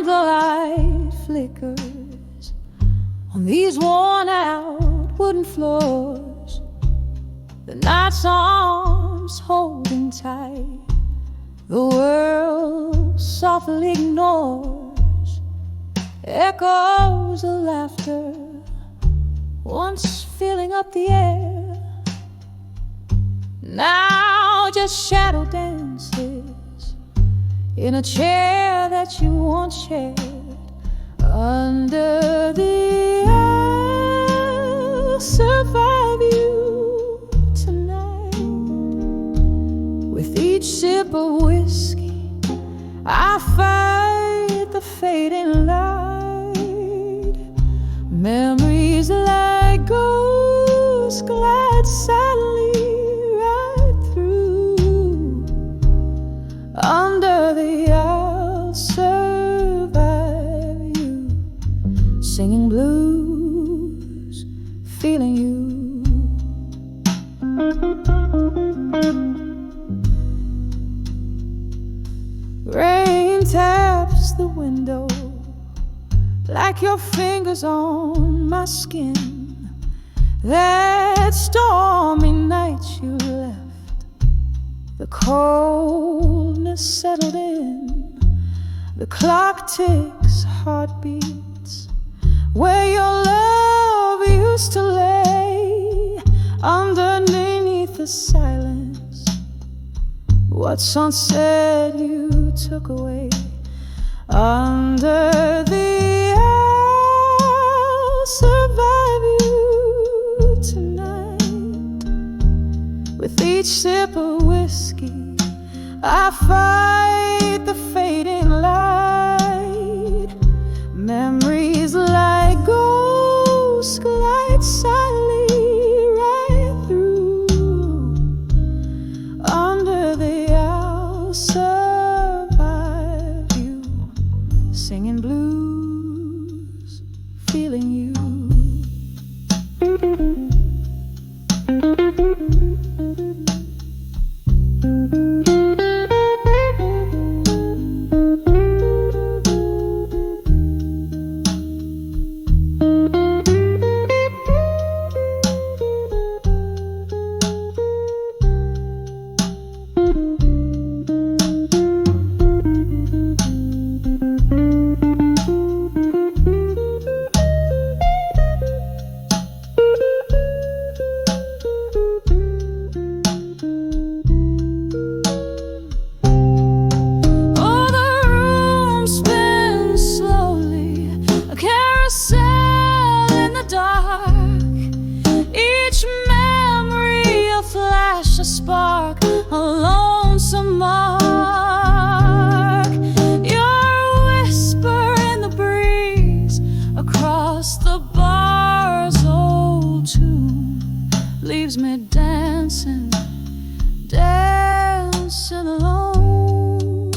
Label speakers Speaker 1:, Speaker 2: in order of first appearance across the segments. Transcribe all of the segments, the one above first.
Speaker 1: the light flickers on these worn out wooden floors, the night's arms holding tight, the world softly ignores echoes of laughter once filling up the air. Now just shadow dances in a chair that you once shared. Under the I'll survive you tonight. With each sip of whiskey I fight the fading light. Memories like ghosts glide sadly right through. Under the I'll survive you, singing blues, feeling you. Rain taps the window like your fingers on my skin. That stormy night you left, the coldness settled in. The clock ticks heartbeats where your love used to lay. Underneath the silence, what's unsaid you took away. Under the I'll survive you tonight. With each sip of whiskey I fight the fading light. Memories like ghosts glide silently right through. Under the I'll survive you, singing blues, feeling you. A spark, a lonesome mark. Your whisper in the breeze across the bar's old tune leaves me dancing, dancing alone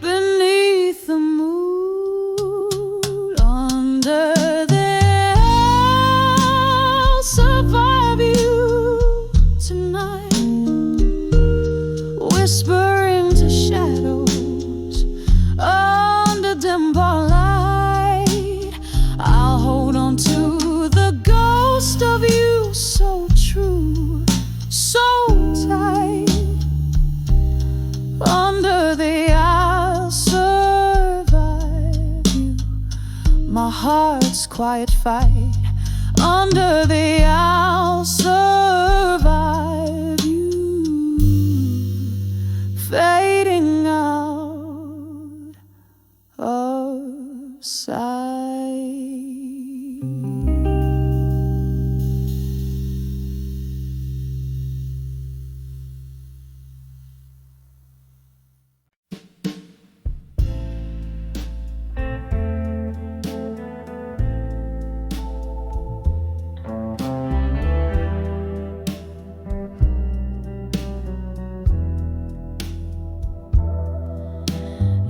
Speaker 1: beneath the moon. Under the I'll survive you tonight, whispering to shadows under dim bar light. I'll hold on to the ghost of you, so true, so tight. Under the I'll survive you, my heart's quiet fight. Under the I'll survive you, fading out of sight.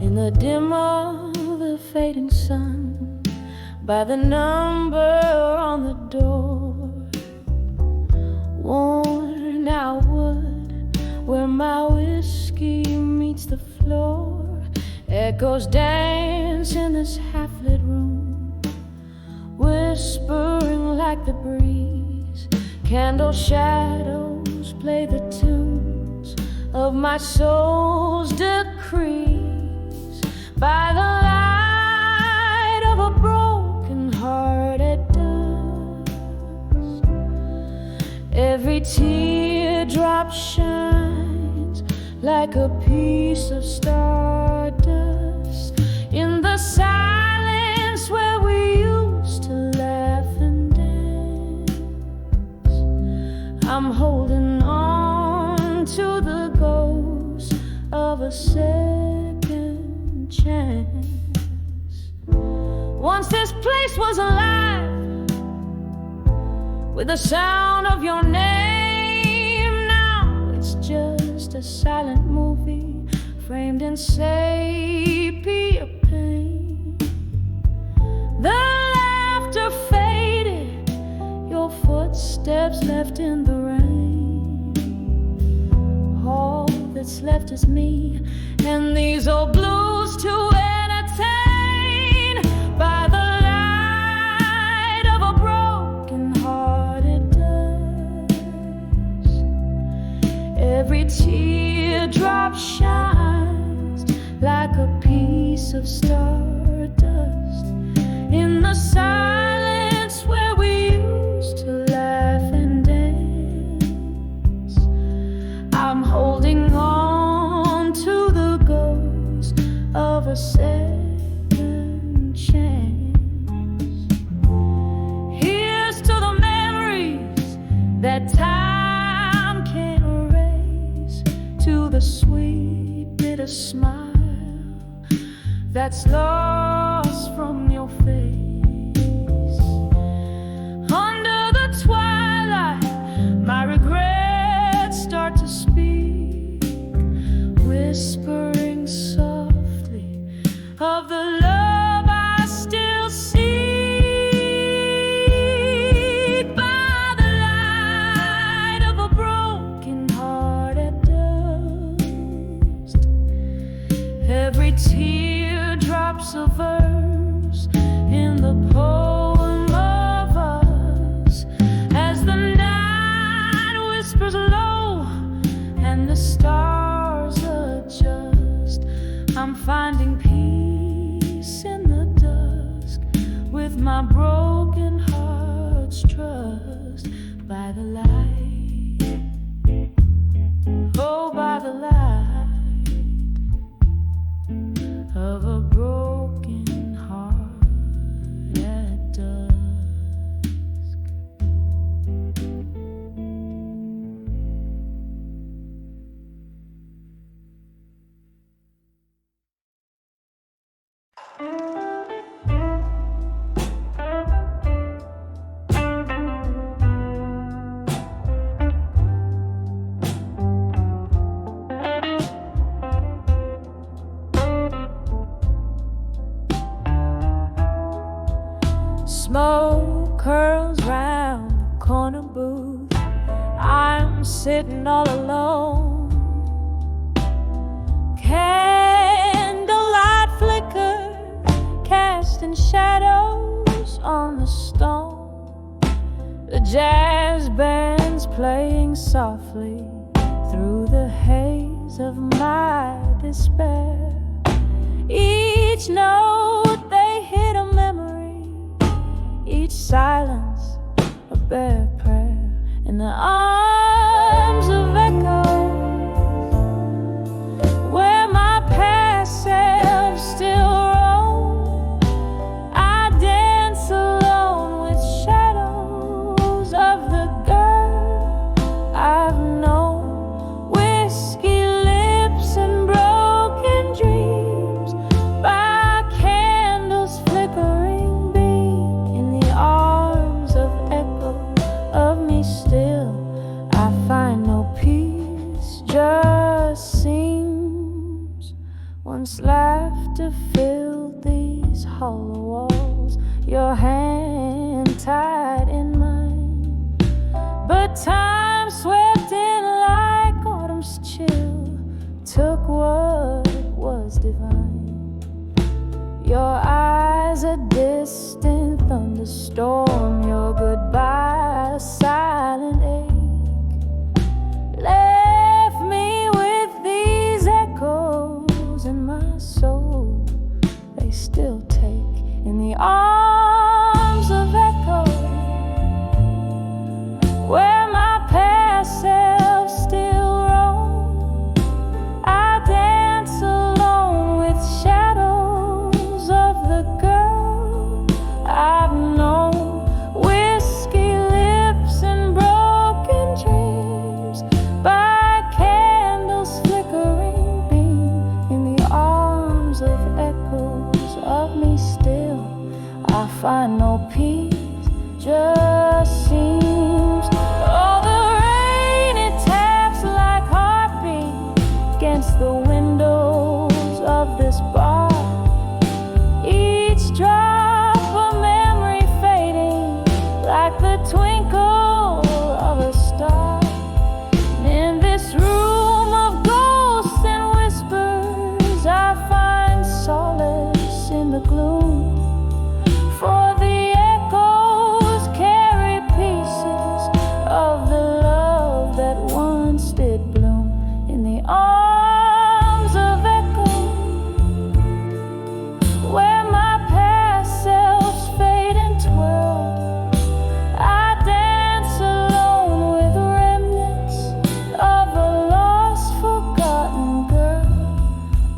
Speaker 1: In the dim of the fading sun, by the number on the door, worn out wood where my whiskey meets the floor, Echoes dance in this half-lit room, whispering like the breeze. Candle shadows play the tunes of my soul's decrees. By the light of a broken heart at dusk, every teardrop shines like a piece of stardust. In the silence where we used to laugh and dance, I'm holding on to the ghost of a second chance. Once this place was alive with the sound of your name. Now it's just a silent movie framed in sepia paint. The laughter faded, your footsteps left in the rain. All that's left is me and these old blues to entertain. By the light of a broken-hearted dust, every teardrop shines like a piece of stardust. In the silence where we used to laugh and dance, I'm holding on to the ghost of a second chance. Here's to the memories that time can't erase, to the sweet bitter smile that's lost from your face. Under the twilight, my regrets start to speak, whispering softly of the love I still seek. By the light of a broken heart at dust, every teardrop's a verse in the poem of us. As the night whispers low and the stars adjust, I'm finding peace in the dusk with my broken heart's trust. By the light, oh, by the light of a broken heart at dusk. Smoke curls round the corner booth. I'm sitting all alone. Candlelight flicker, casting shadows on the stone. The jazz band's playing softly through the haze of my despair. Each note they hit a memory, each silence a bare prayer. In the arms of echoes, where my past self still roams, I dance alone with shadows of the girl I've known. Whiskey lips and broken dreams, by candles flickering beam. In the arms of echo of me still, I find no peace, just seems. Once laughter filled these hollow walls, your hand tied in mine. But time swept in like autumn's chill, took what was divine. Your eyes a distant thunderstorm, your goodbye a silent ache. Left me with these echoes in my soul. They still take in the arms of echo, where my past self still roam. I dance alone with shadows of the girl I've known. Whiskey lips and broken dreams by candles flickering beam in the arms of echoes of me still. I find no peace, just seems. Oh, the rain, it taps like heartbeat against the windows of this bar. Each drop a memory fading like the twinkle of a star. And in this room of ghosts and whispers, I find solace in the gloom. For the echoes carry pieces of the love that once did bloom in the arms of echo, where my past selves fade and twirl. I dance alone with remnants of a lost, forgotten girl.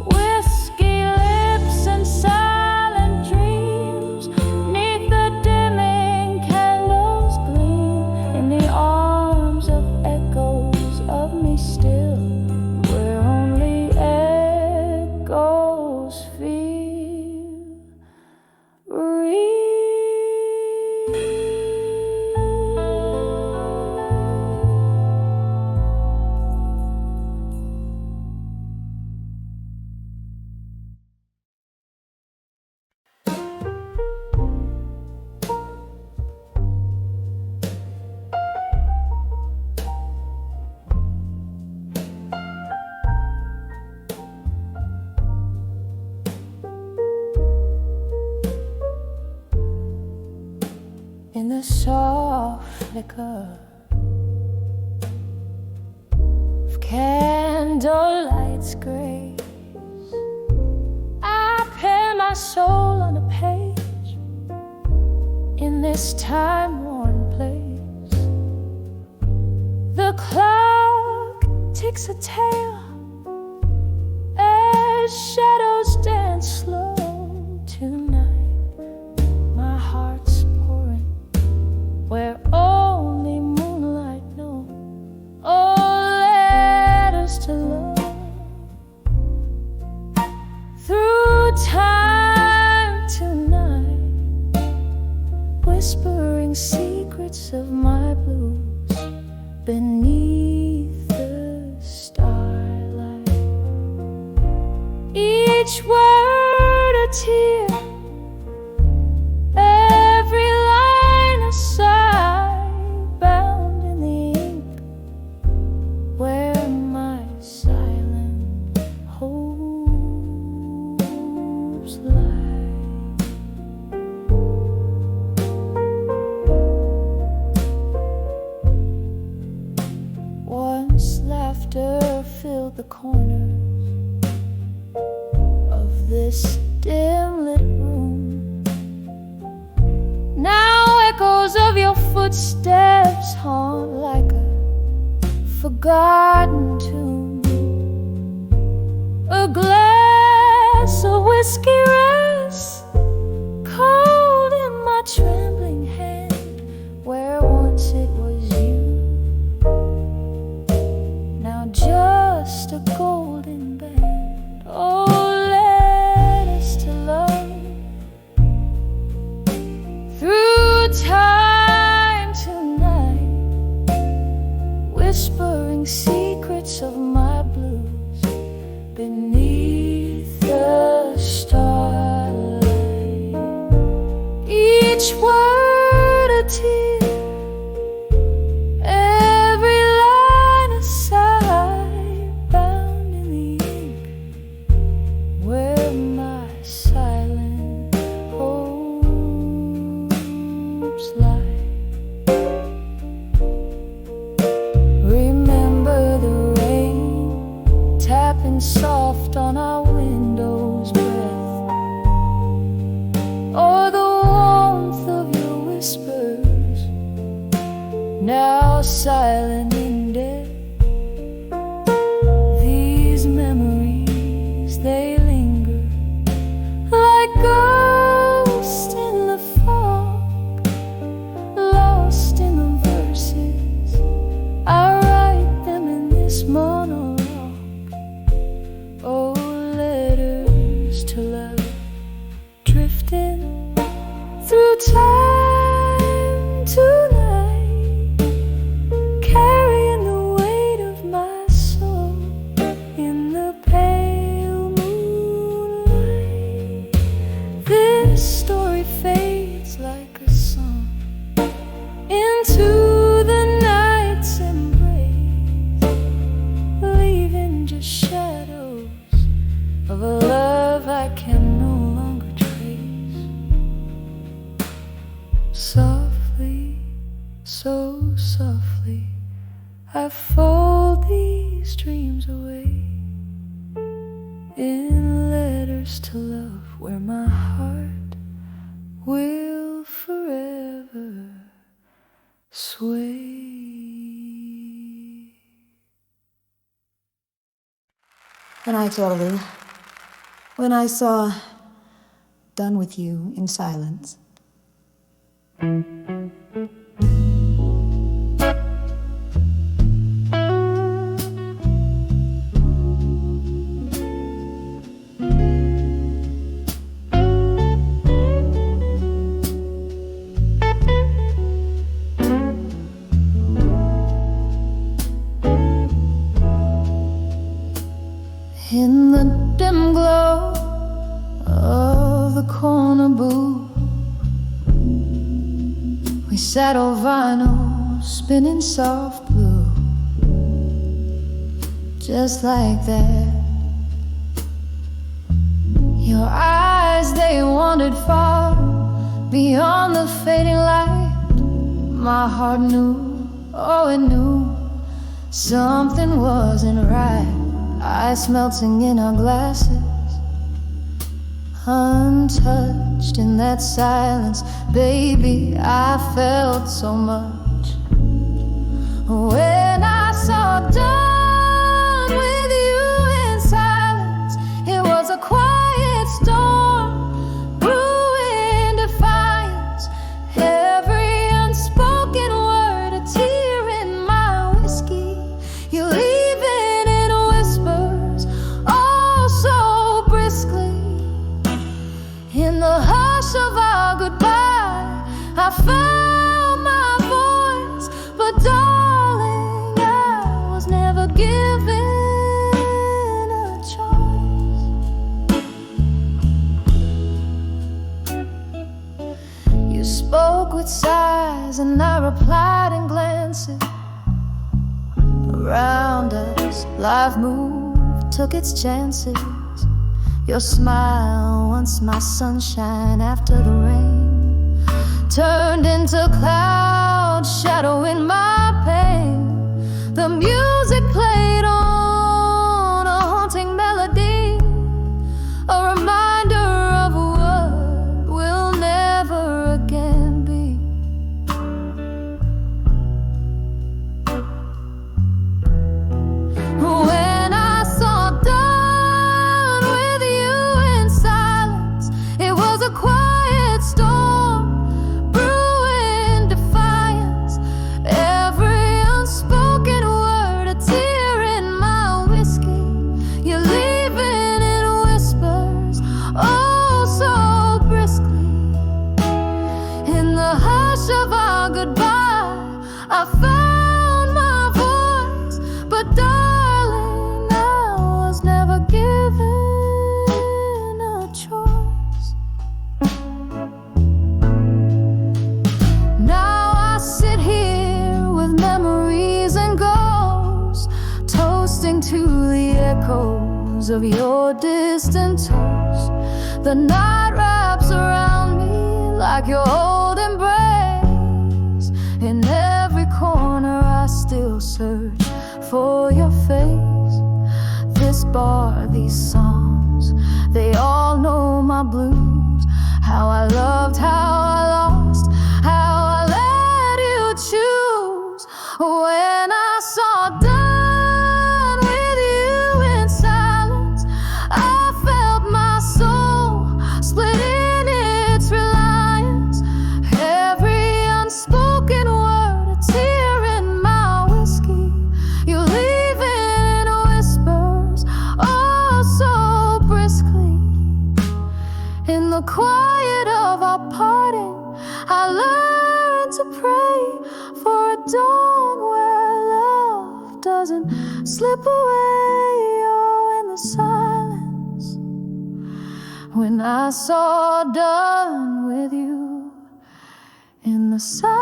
Speaker 1: Whiskey lips and silent dreams, neath the dimming candles gleam in the arms of echoes of me still, where only echoes feel real. In the soft flicker of candlelight's grace, I pen my soul on a page in this time-worn place. The clock ticks a tale as shadows dance slow tonight. My heart's pouring where only moonlight knows. Oh, letters to love through time tonight, whispering secrets of my blues beneath the starlight. Each word a tear, every line a sigh, bound in the ink where my silent hopes lie. Once laughter filled the corners of this dim lit room. Now echoes of your footsteps haunt like a forgotten tune. A glass of whiskey rests cold in my trembling hand, where once it was you, now just a golden band. Oh, letters to love through time tonight, whispering secrets of my blues beneath the starlight. Each word a tear, every line a sigh, bound in the ink where my silence tapping soft on our window's breath, or the warmth of your whispers, now silent in death. These memories, they linger like ghosts in the fog, lost in the verses I write them in this monologue. Oh, letters to love, drifting through time tonight, carrying the weight of my soul in the pale moonlight. This story fades like a song into the night's embrace, leaving just shadows of a love I can no longer trace. Softly, so softly, I fold these dreams away in letters to love, where my heart will forever sway.
Speaker 2: Good night, Oliver. When I saw Done With You in Silence.
Speaker 1: In the dim glow of the corner booth, we sat on vinyl, spinning soft blue, just like that. Your eyes, they wandered far beyond the fading light. My heart knew, oh it knew, something wasn't right. Ice melting in our glasses, untouched in that silence. Baby, I felt so much when I saw Done With You in Silence. It was a quiet storm brewing defiance, every unspoken word a tear in my whiskey. You leaving in whispers, oh so briskly. In the hush of our goodbye, I found my voice, but darling, I was never given a choice. You spoke with sighs and I replied in glances. Around us, life moved, took its chances. Your smile, once my sunshine after the rain, turned into cloud shadow in my pain. The music played on a haunting melody, a reminder of what will never again be. When I saw Done With You in Silence, it was a quiet storm brewing defiance, every unspoken word a tear in my whiskey. You're leaving in whispers, oh so briskly. In the hush of our goodbye, I found my voice, but darling, I was never given a choice. Now I sit here with memories and ghosts, toasting to the echoes of your distant toast. The night wraps around me like your old embrace. In every corner I still search for your face. this bar, these songs, they all know my blues. How I loved, how I lost, how I let you choose. When I saw done with you in silence, I felt my soul split in its reliance. Every unspoken word, a tear in my whiskey, you leave in whispers, oh so briskly. In the quiet of our parting, I learned to pray for a dawn where love doesn't slip away. Oh, in the silence, when I saw done with you, in the silence,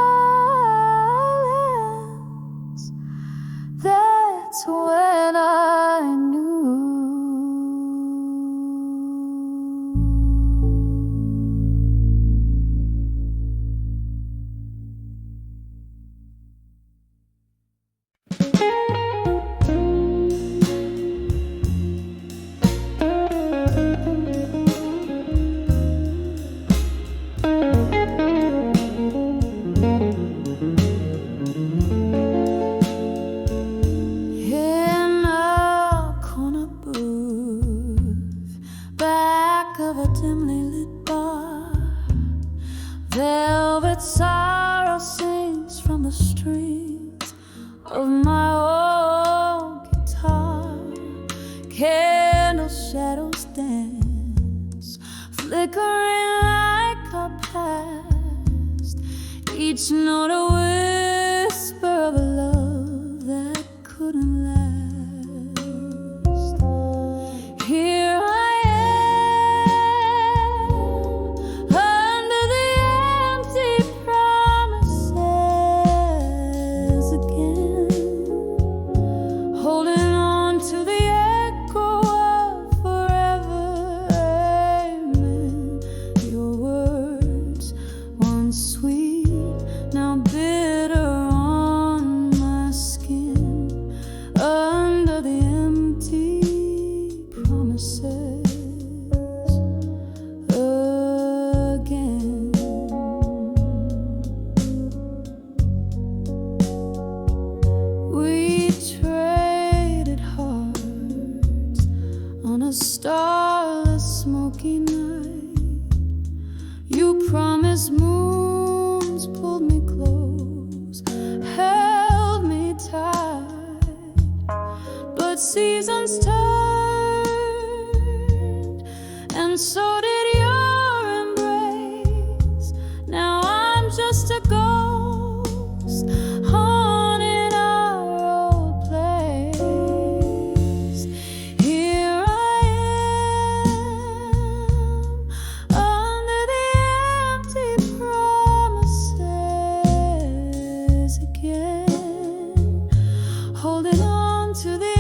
Speaker 1: that's when I knew. In a corner booth, back of a dimly lit bar, velvet sorrow sings from the strings of my old guitar. Candle shadows dance, flickering like our past, each note a whisper of a love that couldn't last. Here I am, under the empty promises again, holding on to the echo of forever. Amen. Your words, once sweet, now bitter on my skin, under the empty promises again. We traded hearts on a starless, smoky night. You promised moons, pulled me close, held me tight, but seasons turned, and so did your embrace. Now I'm just a ghost haunting our old place. Here I am, under the empty promises again, holding on to the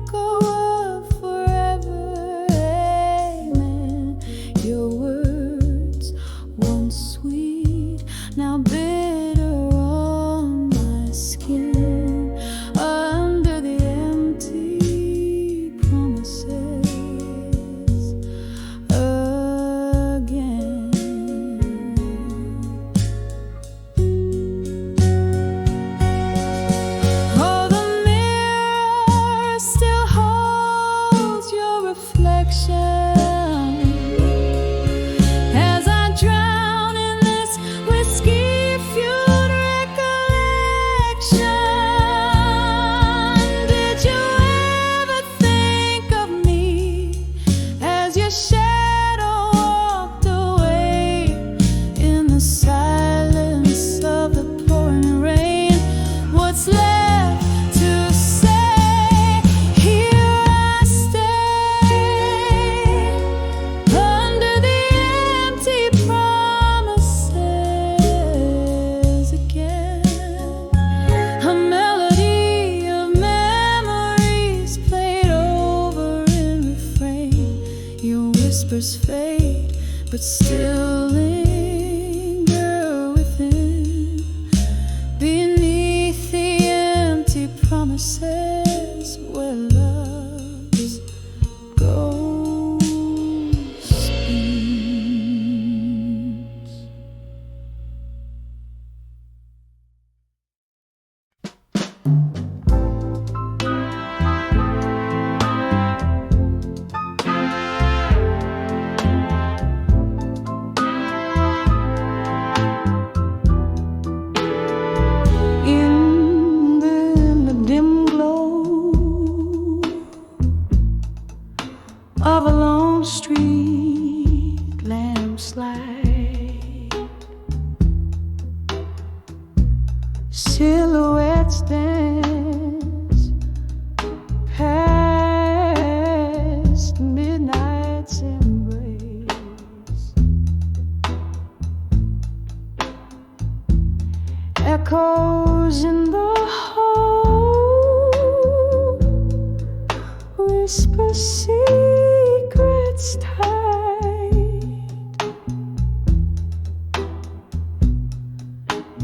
Speaker 1: echo of forever. Amen. Your words, once sweet, now bitter on my skin, under the empty promises again. Oh, the mirror still holds your reflection as I drown in this whiskey-fueled recollection. Did you ever think of me as your shadow walked away in the silence of the pouring rain? What's left to say? Here I stay, under the empty promises again. A melody of memories played over in refrain. Your whispers fade, but still linger within, beneath the empty promises where love's of a lone street landslide. Silhouettes dance past midnight's embrace. Echoes in the hall whisper secrets tight.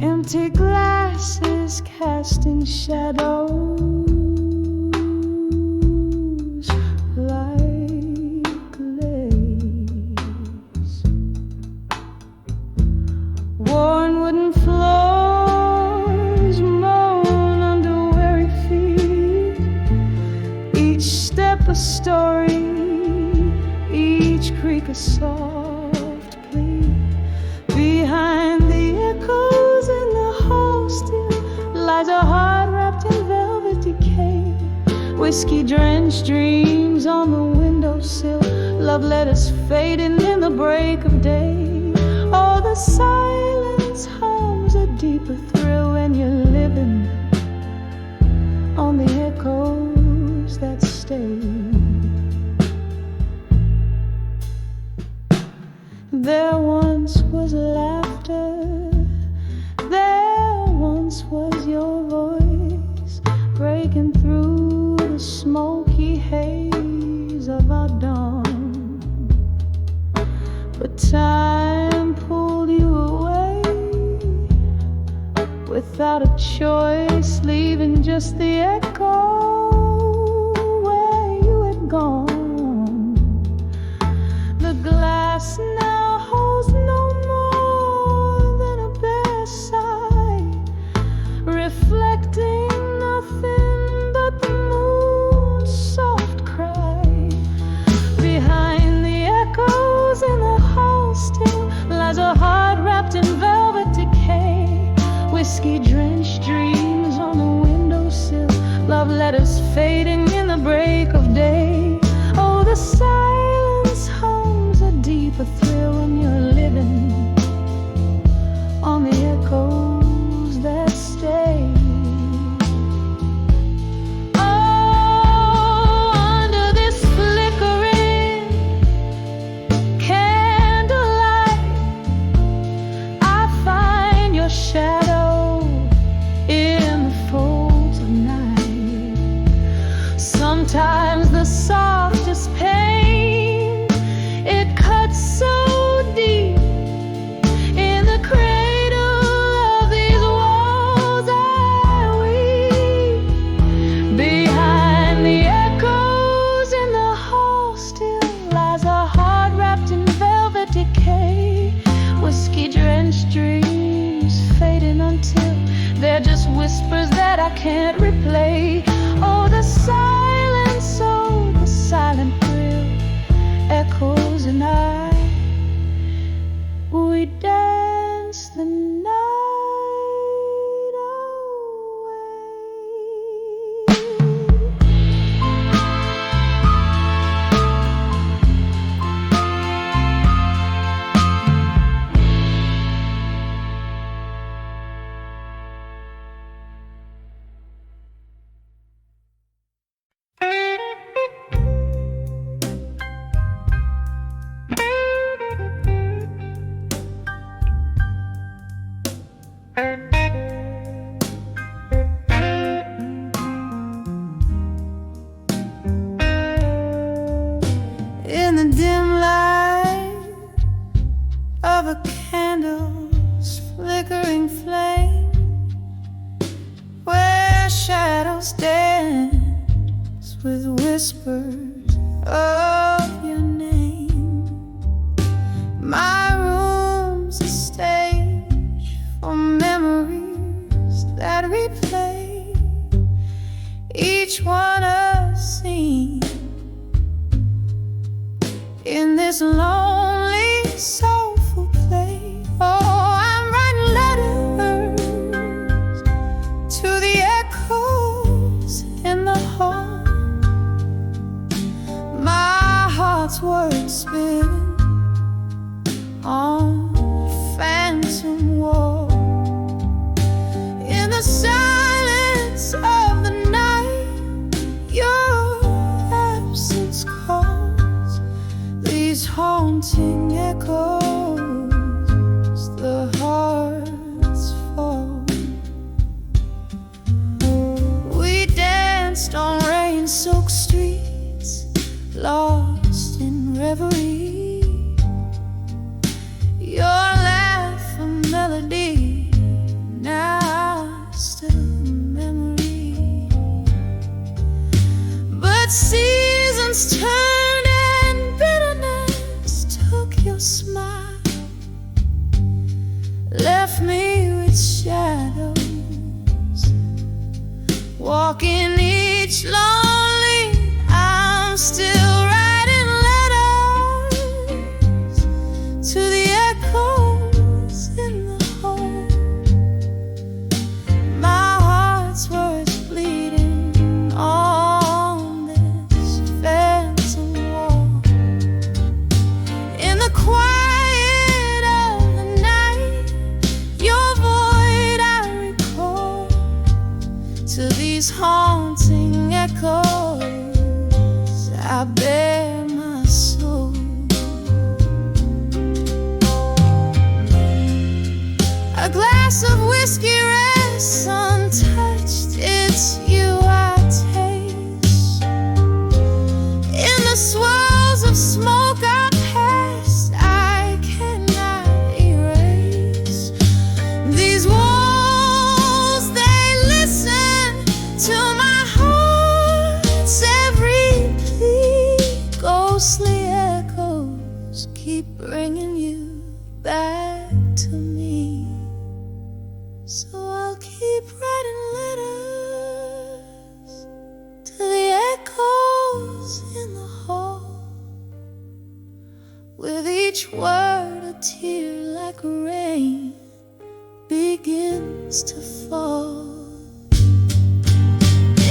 Speaker 1: Empty glasses casting shadows like lace. Worn wooden floors moan under weary feet. Each step a story, each creak a soft plea. Behind the echoes in the hall still lies a heart wrapped in velvet decay. Whiskey-drenched dreams on the windowsill, love letters fading in the break of day. Oh, the silence hums a deeper thrill when you're living on the echoes that stay. There once was laughter, there once was your voice, breaking through the smoky haze of our dawn. But time pulled you away without a choice, leaving just the echo where you had gone. The glass now holds no more than a bare sigh, reflecting nothing but the moon's soft cry. Behind the echoes in the hall still lies a heart wrapped in velvet decay. Whiskey-drenched dreams on the windowsill, love letters fading in the break of day. Oh, the silence hums a deeper thrill when you're living on the echoes that stay. Oh, under this flickering candlelight, I find your shadow in the folds of night. Sometimes the softest pain, it cuts so deep in the cradle of these walls I weep. Behind the echoes in the hall still lies a heart wrapped in velvet decay. Whiskey-drenched dreams fading until they're just whispers that I can't replay. Oh, the silence, oh, the silent thrill, echoes and I, we dance the night in the dim light of a candle's flickering flame, where shadows dance with whispers of your name. My room's a stage for memories that replay, each one a scene in this lonely, soulful place. Oh, I'm writing letters to the echoes in the hall. My heart
Speaker 2: heart's worth spin on a phantom wall. In the silence of the night, your absence calls these haunting echoes. The hearts fall. We danced on rain-soaked streets, lost in reverie. Your laugh a melody, now still a memory. But seasons turned and bitterness took your smile, left me with shadows, walking each lonely. I'm still writing letters to the echoes in the hall. My heart's worth bleeding on this phantom wall. In the quiet of the night, your void I recall to these haunting echoes. I bear my soul. A glass of whiskey rests untouched. It's you I taste. In the swirls of smoke I passed, I cannot erase. These walls, they listen to my heart's every plea. Ghostly echoes keep bringing you back to me. So I'll keep writing letters to the echoes in the hall, with each word a tear like rain begins to fall.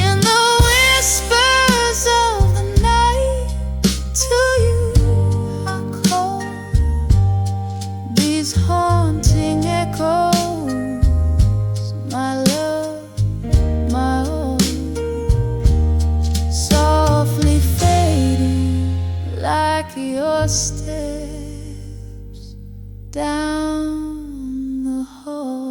Speaker 2: In the whispers of the night, to you I call these haunting echoes. My love, my all, softly fading like your steps down the hall.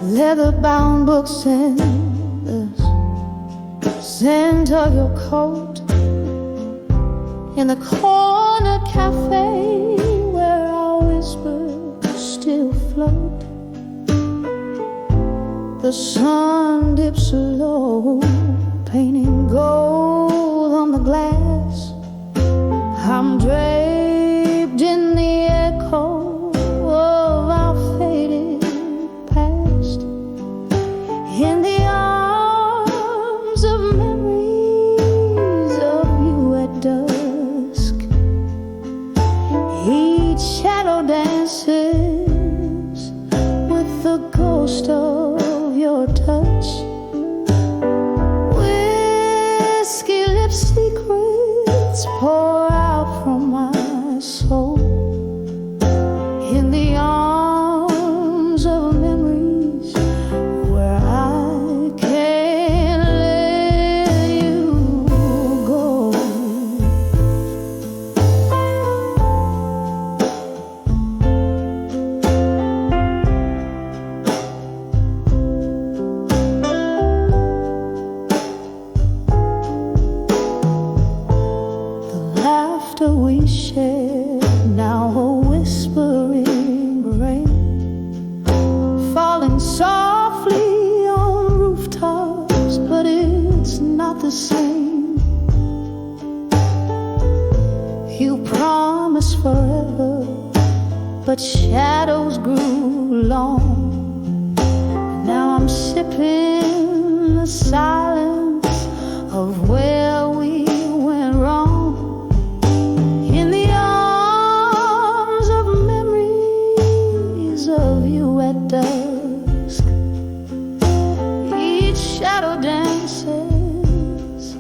Speaker 2: Leather-bound books in the scent of your coat, in the corner cafe where our whispers still float. The sun dips low, painting gold on the glass. I'm draped in the echo of our faded past, in the arms of memories of you at dusk. Each shadow dances with the ghost of your touch. Whiskey lip secrets pour out from my soul, in the arms of memories where I can't let you go. The laughter we shared, now a whispering rain, falling softly on rooftops, but it's not the same. You promised forever, but shadows grew long. And now I'm sipping the silence of where we went wrong, in the arms of memories of you at dusk. Each shadow dances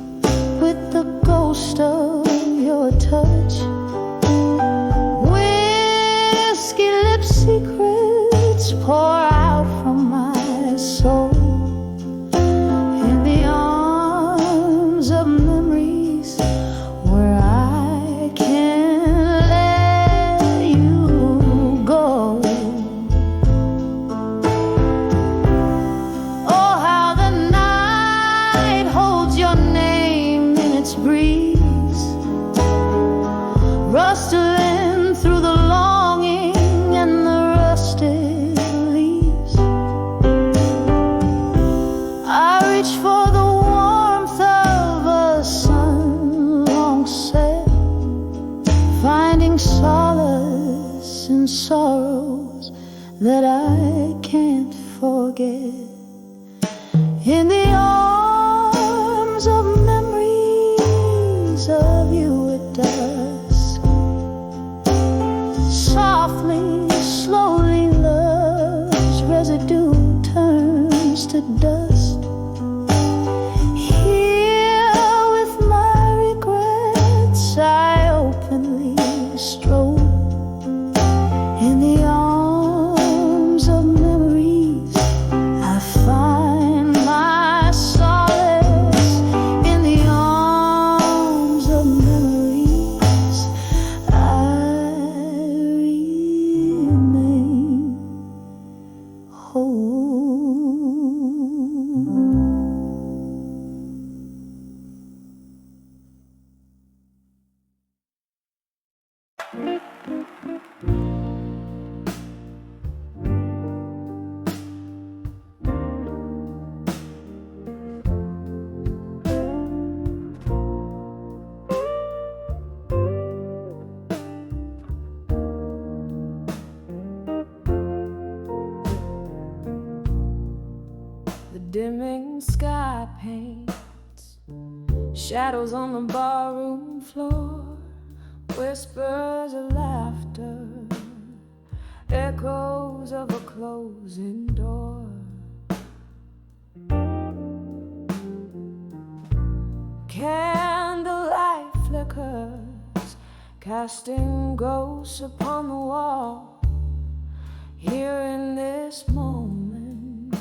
Speaker 2: with the ghost of your touch. Whiskey lip secrets pour out from my soul, in the arms of memories where I can't let you go. Oh, how the night holds your name in its breeze, rustling through the longing and the rusted leaves. I reach for the warmth of a sun long set, finding solace in sorrows that I can't forget, in the arms of memories of you at dusk. Softly, slowly, love's residue turns to dust. Here with my regrets I openly stroll, in the arms of memories I find my solace, in the arms of memories I remain whole.
Speaker 1: The dimming sky paints shadows on the barroom floor, whispers of laughter, echoes of a closing door. Candlelight flickers, casting ghosts upon the wall. Here in this moment,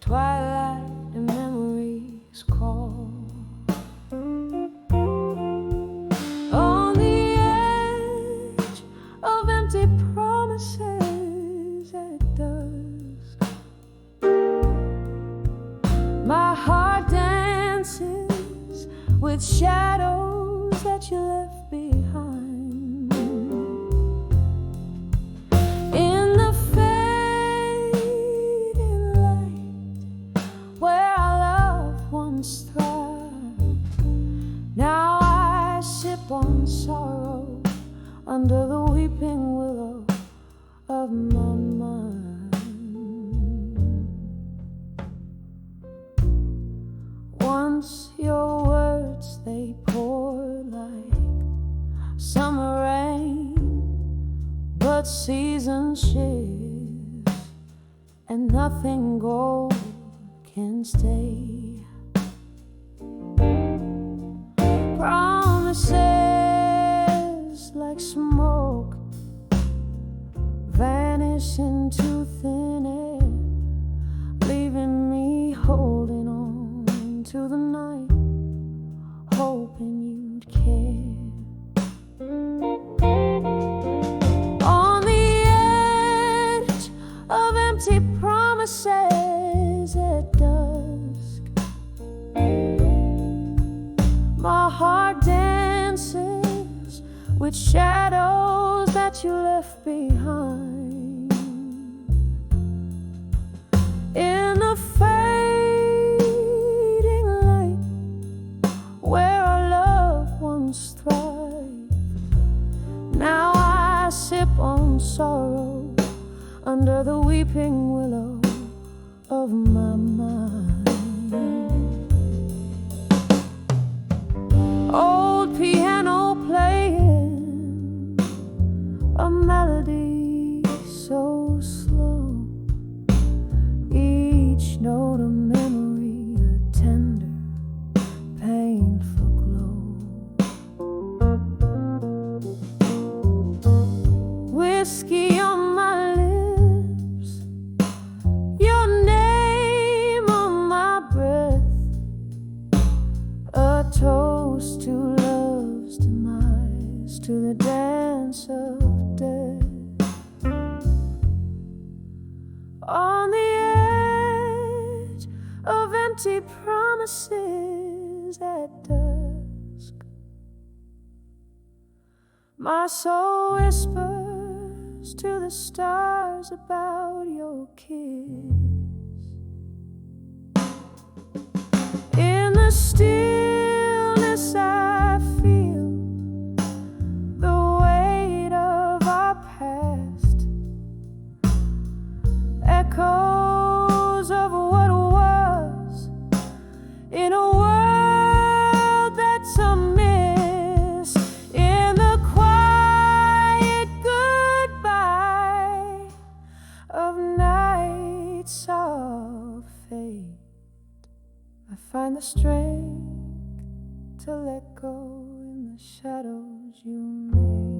Speaker 1: twilight and memories call. On the edge of empty promises at dusk, my heart dances with shadows that you left behind. In the fading light where our love once thrived, now I sip on sorrow under the weeping willow of my mind. Once your words, they poured like summer rain, but seasons shift and nothing gold can stay. Promises like smoke vanish into thin air, leaving me holding on to the night, hoping you'd care. On the edge of empty promises at dusk, my heart dances with shadows that you left behind. In the fading light where our love once thrived, now I sip on sorrow under the weeping willow of my mind. Old piano playing a melody so slow, each note a memory, a tender, painful glow. Whiskey on my lips, your name on my breath, a toast to love's demise, to the dance of death. On the edge of empty promises at dusk, my soul whispers to the stars about your kiss. In the stillness I feel the weight of our past, echoes of what was, in a world that's amiss. In the quiet goodbye of nights of fate, I find the strength to let go in the shadows you made.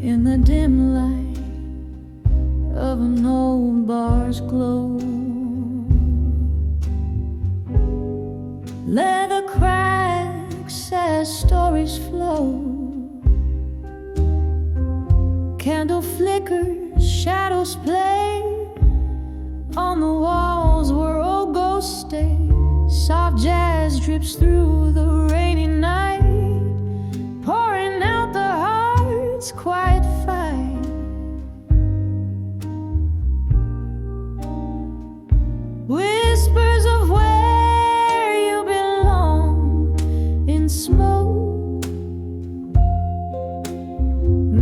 Speaker 1: In the dim light of an old bar's glow, leather cracks as stories flow, candle flickers, shadows play on the walls where old ghosts stay. Soft jazz drips through the rainy night, pouring out the heart's quiet fight. Whispers of where you belong in smoke,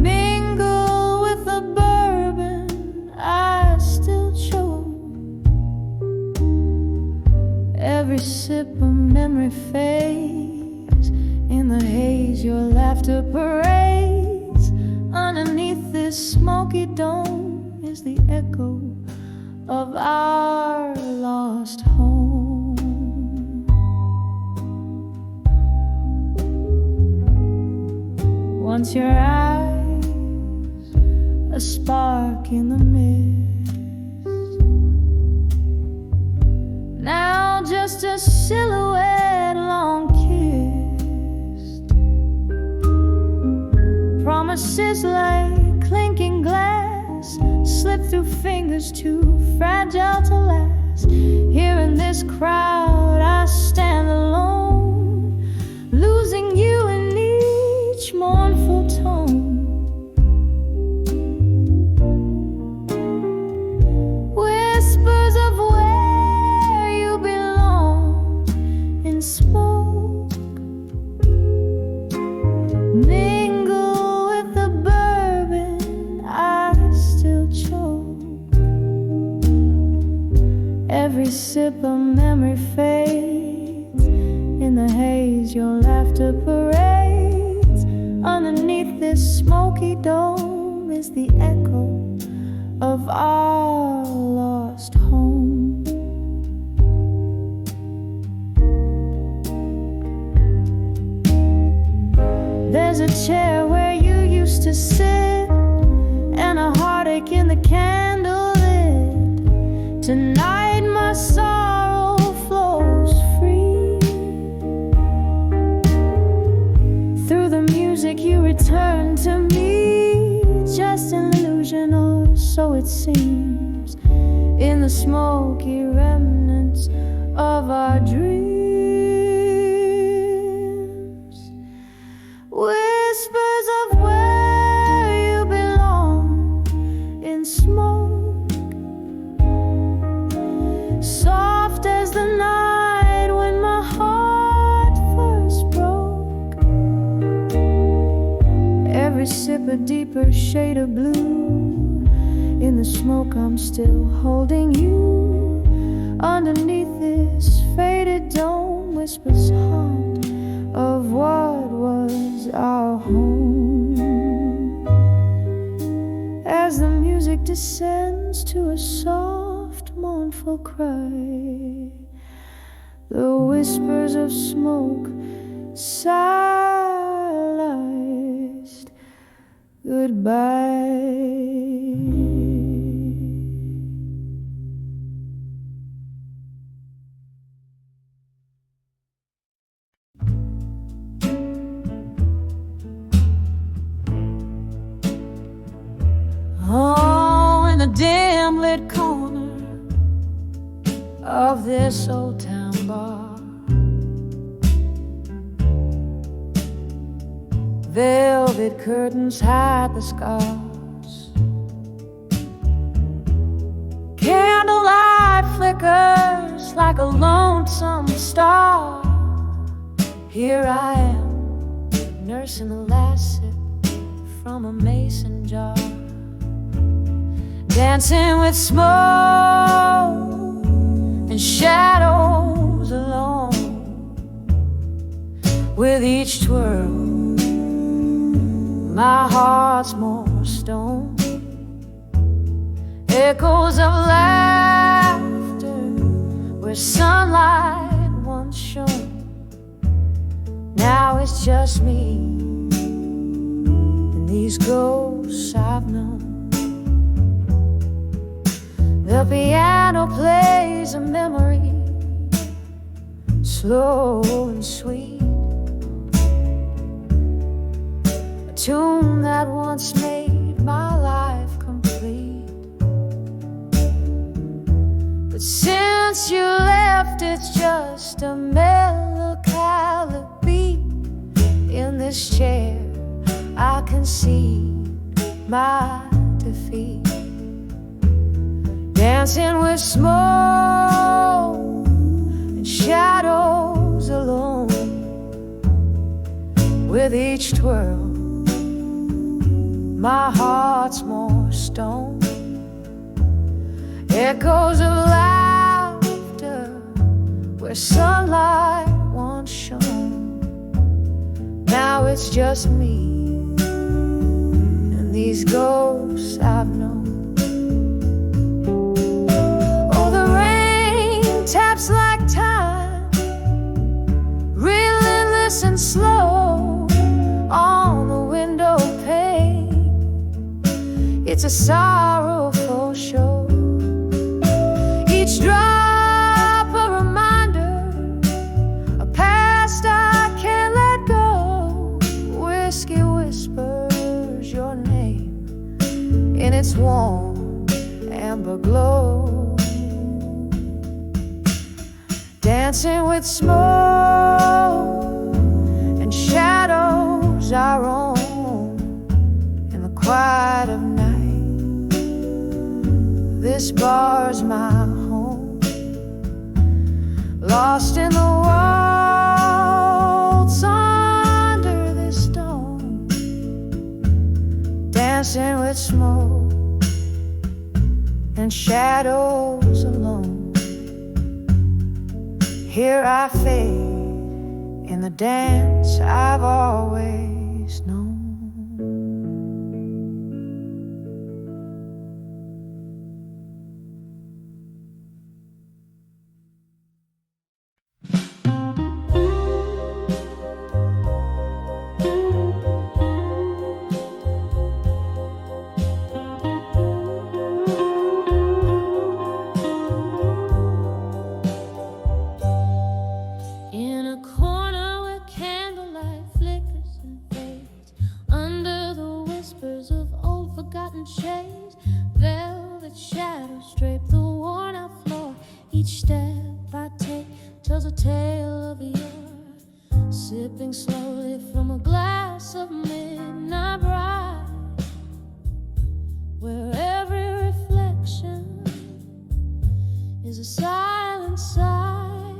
Speaker 1: mingle with the bourbon I still choke. Every sip of memory fades in the haze, your laughter parades. Underneath this smoky dome is the echo of our lost home. Once your eyes, a spark in the mist, now just a silhouette long kissed. Promises like clinking glass slip through fingers too fragile to last. Here in this crowd I stand alone, losing you in each mournful tone. Whispers of where you belong in smoke, mingle with the bourbon I still choke. Every sip of memory fades in the haze, your laughter parades. Underneath this smoky dome is the echo of our lost home. There's a chair where you used to sit, and a heartache in the candle lit. Tonight my sorrow flows free. Through the music you return to me, just an illusion, or so it seems, in the smoky remnants of our dreams. Whispers of where you belong in smoke, soft as the night when my heart first broke. Every sip a deeper shade of blue. In the smoke I'm still holding you. Underneath this faded dome, whispers haunt of what was our home. As the music descends to a soft, mournful cry, the whispers of smoke silenced goodbye. Oh, in the dim lit corner of this old town bar, velvet curtains hide the scars. Candlelight flickers like a lonesome star. Here I am, nursing the last sip from a mason jar, dancing with smoke and shadows alone. With each twirl, my heart's more stone. Echoes of laughter where sunlight once shone. Now it's just me and these ghosts I've known. The piano plays a memory, slow and sweet, a tune that once made my life complete. But since you left, it's just a melancholy beat. In this chair I can see my defeat, dancing with smoke and shadows alone. With each twirl, my heart's more stone. Echoes of laughter where sunlight once shone. Now it's just me and these ghosts I've known. Oh, the rain taps like time, relentless and slow on the window pane. It's a sorrowful show. Each drop a reminder, a past I can't let go. Whiskey whispers your name in its warm amber glow, dancing with smoke and shadows our own. In the quiet of night, this bar's my home, lost in the waltz under this dome, dancing with smoke and shadows alone. Here I fade in the dance I've always known. In a corner where candlelight flickers and fades, under the whispers of old forgotten shades, velvet velvet shadows drape the worn out floor. Each step I take tells a tale of yore. Sipping slowly from a glass of midnight bride, where every reflection is a silent sigh.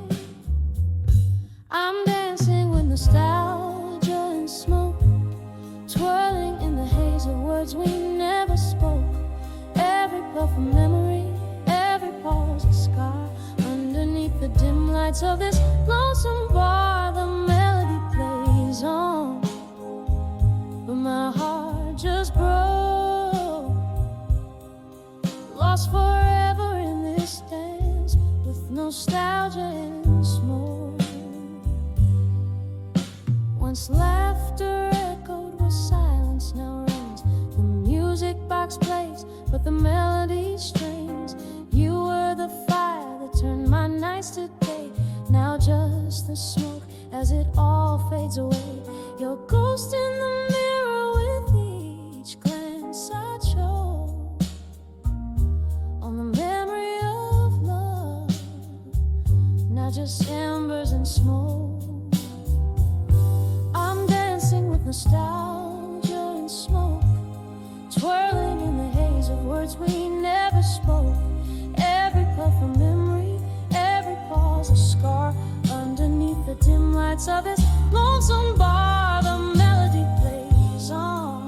Speaker 1: I'm dancing with nostalgia and smoke, twirling in the haze of words we never spoke. Every puff of memory, every pause a scar. Underneath the dim lights of this lonesome bar, the melody plays on, but my heart just broke. Lost forever in this dance with nostalgia and smoke. Once laughter echoed where silence now reigns. The music box plays, but the melody strains. You were the fire that turned my nights to day. Now just the smoke as it all fades away. Your ghost in the mirror with each glance I chose on the memory of love. Now just embers and smoke. I'm dancing with nostalgia and smoke, twirling in the haze of words we never spoke. Every puff of memory, every pause a scar. Underneath the dim lights of this lonesome bar, the melody plays on,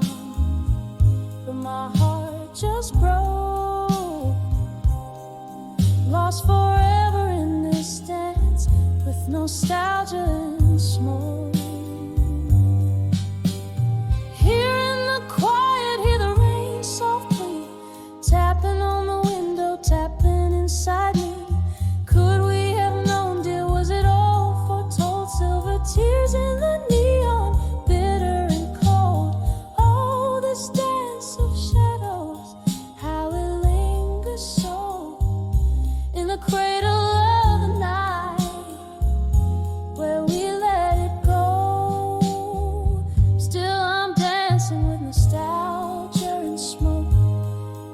Speaker 1: but my heart just broke. Lost forever in this dance with nostalgia and smoke. Here in the quiet, hear the rain softly tapping on the window, tapping inside me. Could we have known, dear, was it all foretold? Silver tears in the neon, bitter and cold. Oh, this dance of shadows, how it lingers so in the cradle of the night, where we let it go. Still I'm dancing with nostalgia and smoke,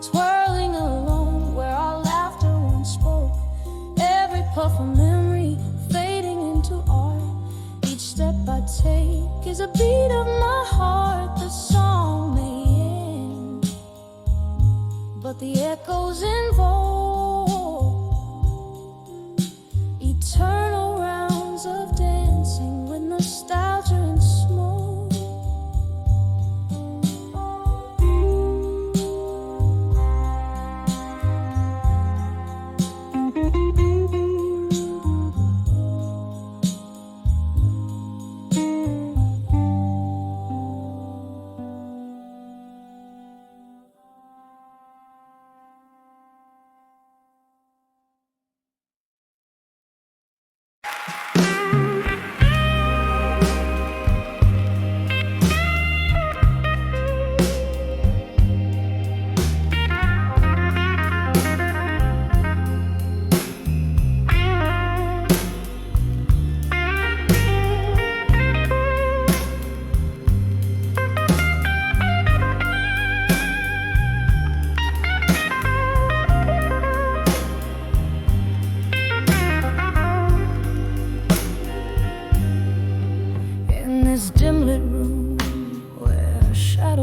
Speaker 1: twirling alone where our laughter once spoke. Every puff of memory fading into art. Each step I take is a beat of my heart. The song may end, but the echoes invoke eternal rounds of dancing with nostalgia and smoke.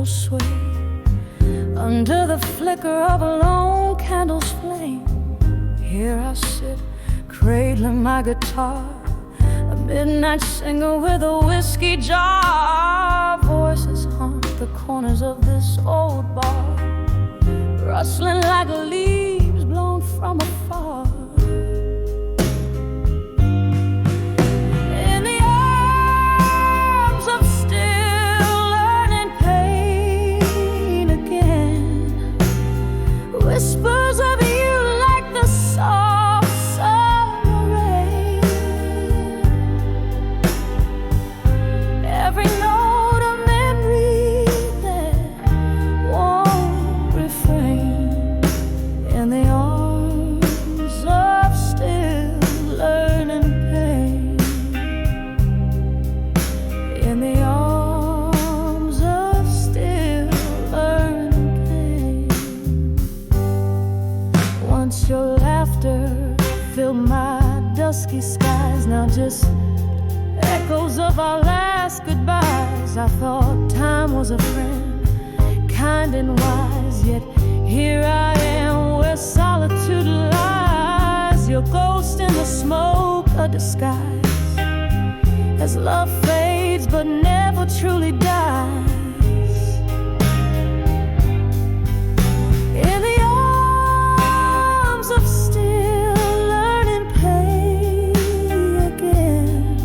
Speaker 1: Sway under the flicker of a lone candle's flame. Here I sit, cradling my guitar, a midnight singer with a whiskey jar. Voices haunt the corners of this old bar, rustling like leaves blown from afar. Whispers of you like the soft summer rain. Every note a memory that won't refrain. In the arms of still learning pain. In the arms of still learning pain. dusky skies, now just echoes of our last goodbyes. I thought time was a friend, kind and wise, yet here I am where solitude lies. Your ghost in the smoke, a disguise, as love fades but never truly dies. In the arms of still learning pain again,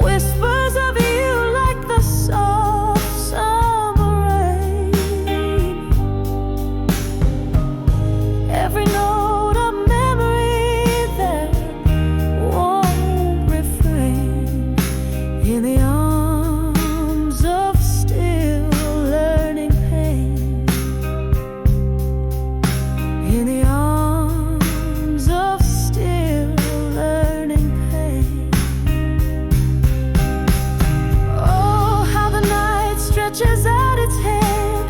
Speaker 1: whispers of you like the soft summer rain. Every note a memory that won't refrain. In the arms of still learning pain. In the arms of still learning pain. Oh, how the night stretches out its hand,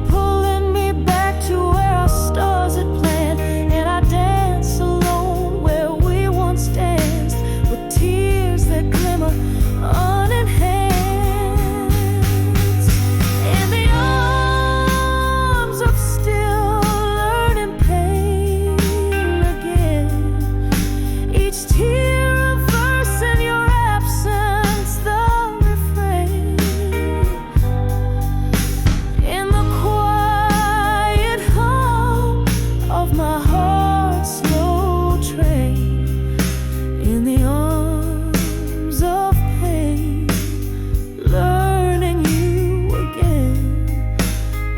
Speaker 1: pulling me back to where our stars had planned. And I dance alone where we once danced, with tears that glimmer unenhanced. In the arms of still learning pain again, each tear a verse in your absence, the refrain. In the quiet hum of my heart's slow train. In the arms of pain, learning you again.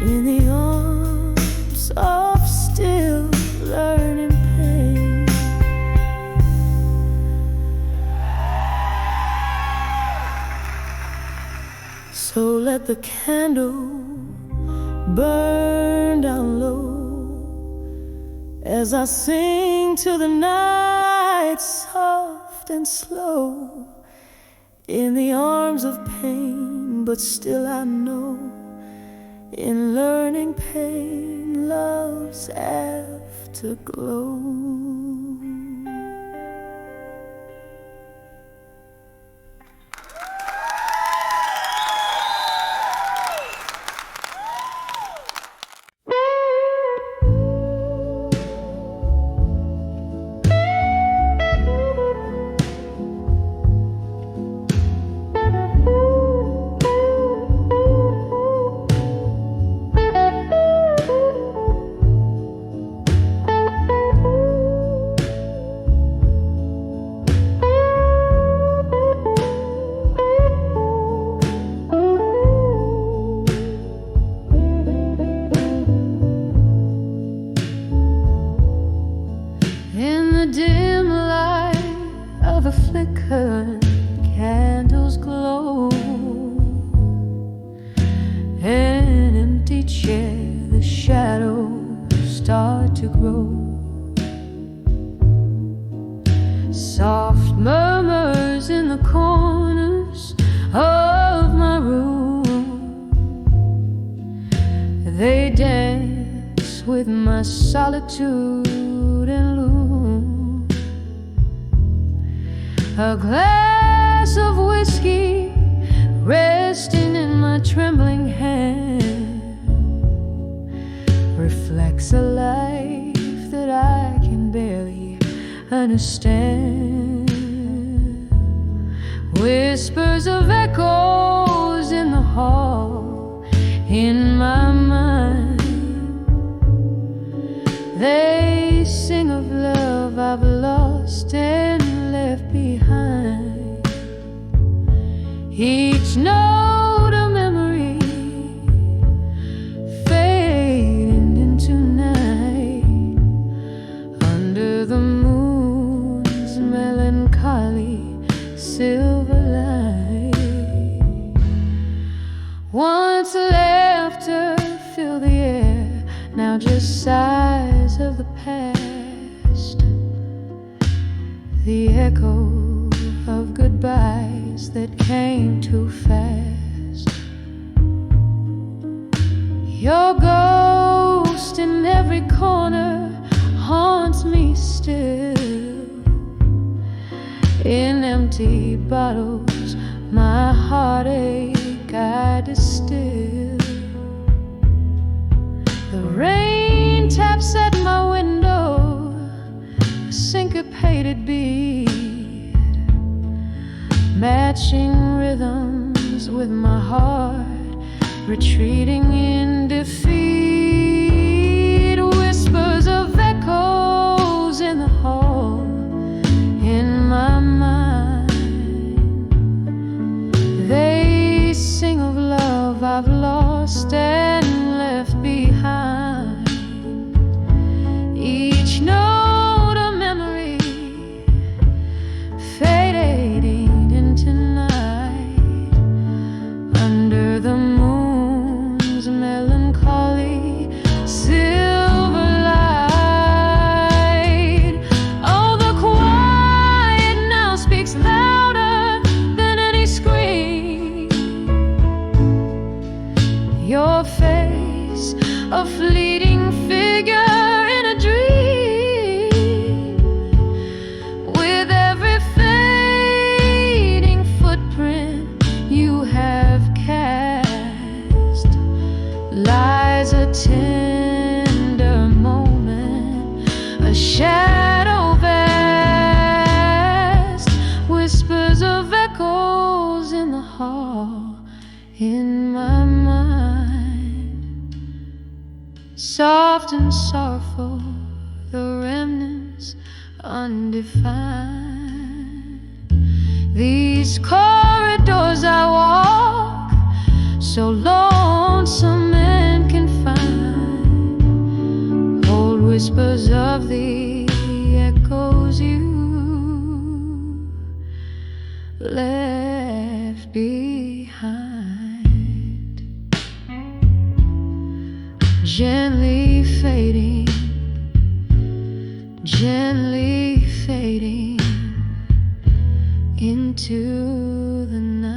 Speaker 1: In the arms of still learning pain. So let the candle burn down low as I sing to the night, soft and slow. In the arms of pain, but still I know, in learning pain, love's afterglow. In the dim light of a flickering candle's glow, an empty chair, the shadows start to grow. Soft murmurs in the corners of my room, they dance with my solitude and loom. A glass of whiskey resting in my trembling hand reflects a life that I can barely understand. Whispers of echoes in the hall in my mind, they sing of love I've lost and left behind. Each note a memory fading into night, under the moon's melancholy silver light. Once laughter filled the air, now just sighs of the past, the echo of goodbyes that came too fast. Your ghost in every corner haunts me still, empty bottles, my heartache I distill. The rain taps at my window, a syncopated beat, matching rhythms with my heart, retreating in defeat. Whispers of echoes in the hall, in my mind. They sing of love I've lost and left behind. Each note a memory, fading into night. Under the moon's melancholy silver light. Oh, the quiet now speaks louder than any scream. Your face, a fleeting figure in a dream. With every fading footprint you have cast lies a tender moment, a shadow vast. Whispers of echoes in the hall, in my mind. Soft and sorrowful, the remnants undefined. These corridors I walk, so lonesome and confined, hold whispers of the echoes you left behind. Gently fading, gently fading into the night.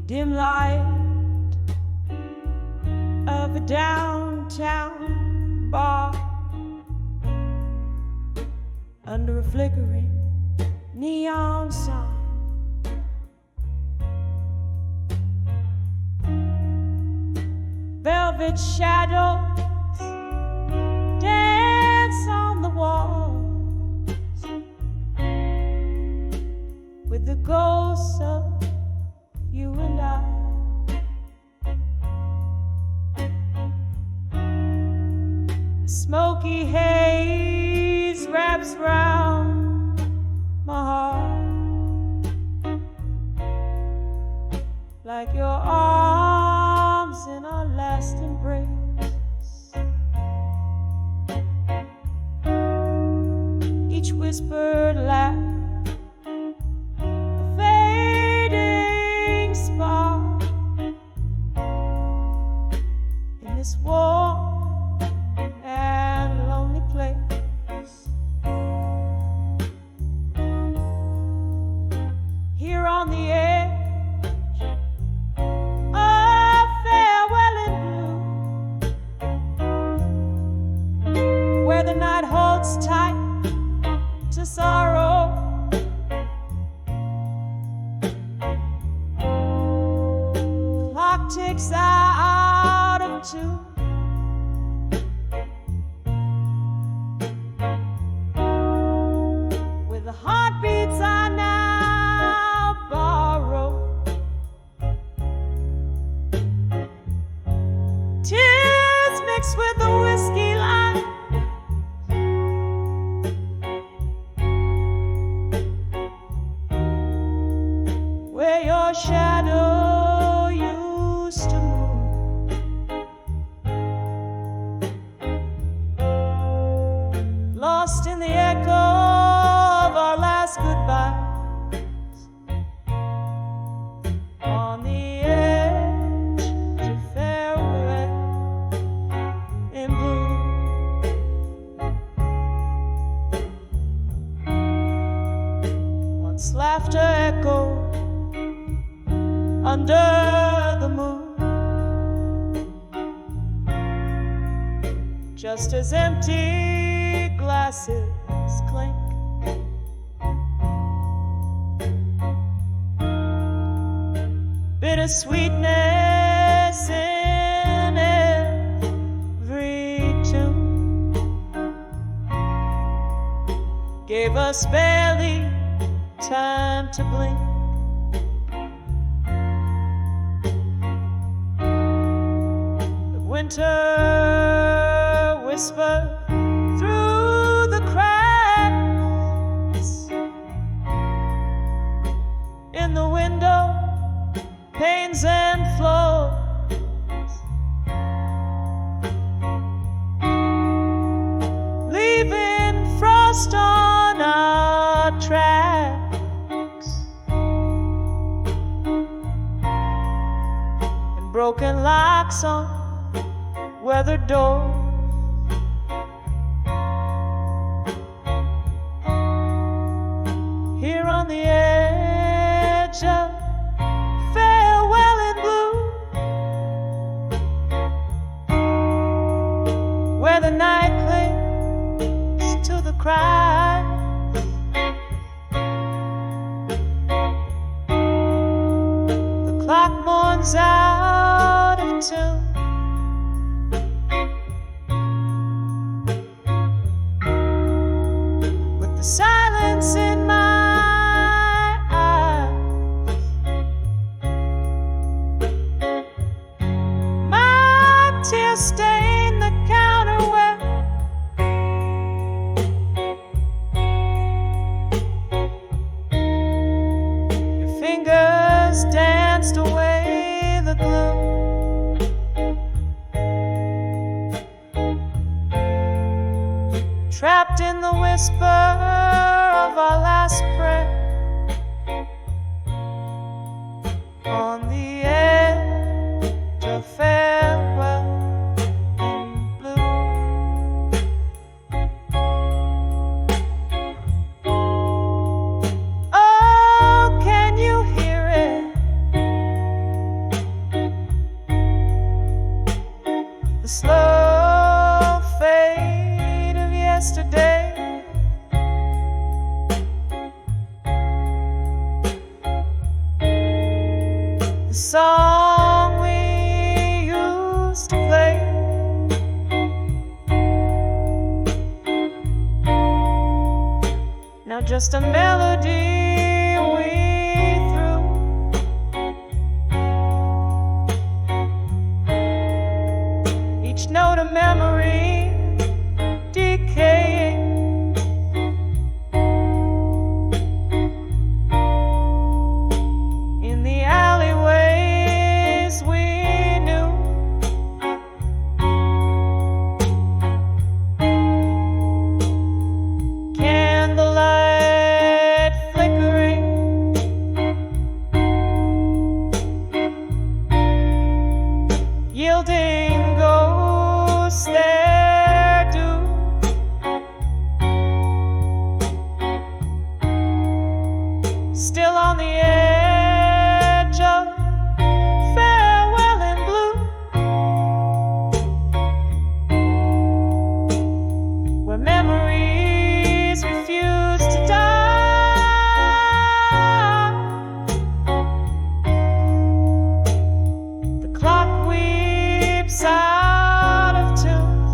Speaker 3: Dim light of a downtown bar, under a flickering neon sign. Velvet shadows dance on the walls with the ghosts of you and I. A smoky haze wraps round my heart, like your arms in our last embrace. Each whispered laugh, this warm and lonely place. Here on the edge of farewell in blue, where the night holds tight to sorrow. Clock ticks out of two. With the heartbeats I now borrow, tears mixed with the whiskey line, lost in the echo of our last goodbyes on the edge of farewell in blue. Once laughter echoed under the moon, just as empty glasses clink. Bittersweetness in every tune gave us barely time to blink. The winter whispered through the cracks in the window panes and floors. Leaving frost on our tracks and broken locks on weathered doors. Here on the edge of farewell in blue, where the night clings to the cries, the clock mourns out of tune. With the silence in my tears stain the counterware. Your fingers danced away the gloom. Trapped in the whisper of our last prayer on the edge of farewell. The slow fade of yesterday, the song we used to play, now just a melody we threw. Each note a memory decaying. In the alleyways we knew, candlelight flickering, yielding ghosts their due. Still on the edge of farewell in blue, where memories refuse to die. The clock weeps out of tune.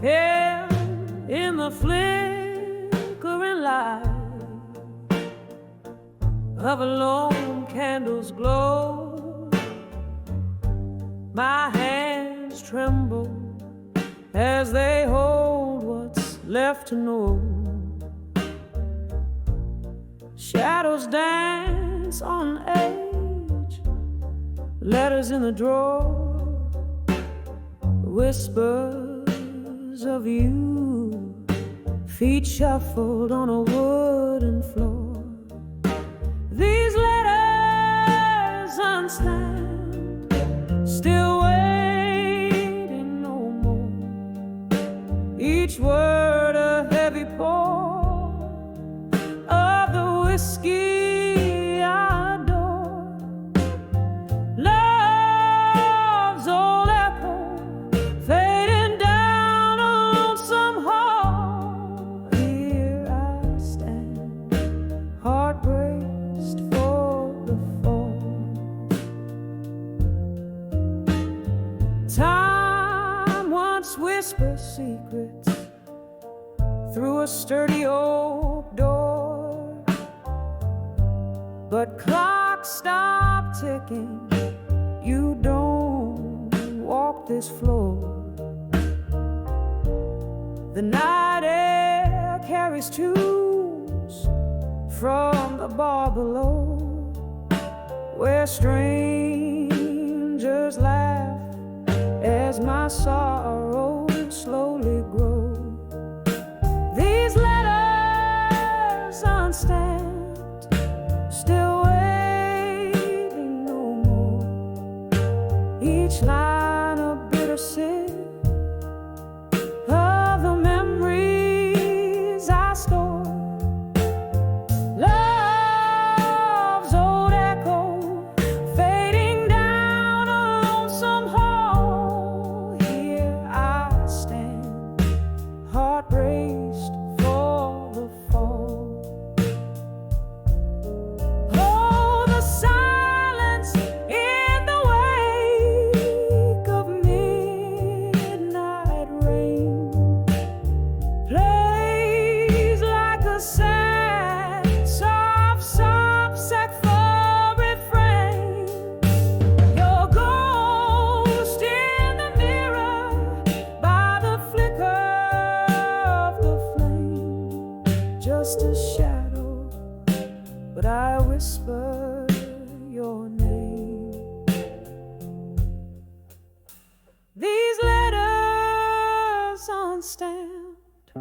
Speaker 3: Pale in the flickering light of a lone candle's glow, my hands tremble as they hold what's left to know. Shadows dance on age, letters in the drawer, whispers of you, feet shuffled on a wooden floor. These letters unstand, still waiting no more. Each word a heavy pour of the whiskey I adore. Love's old echo fading down a lonesome hall. Here I stand, heart braced for the fall. Time once whispered secrets through a sturdy oak door, but clocks stop ticking. You don't walk this floor. The night air carries tunes from the bar below, where strangers laugh as my sorrow slowly grows. These letters unstamped, still waiting no more. Each line a bitter sip of the memories I store. Love's old echo fading down a lonesome hall. Here I stand, heart braced for the fall. Oh, the silence in the wake of midnight rain plays like a sad, soft, soft saxophone refrain. Your ghost in the mirror by the flicker of the flame, just a shadow, but I whisper your name. These letters unstamped,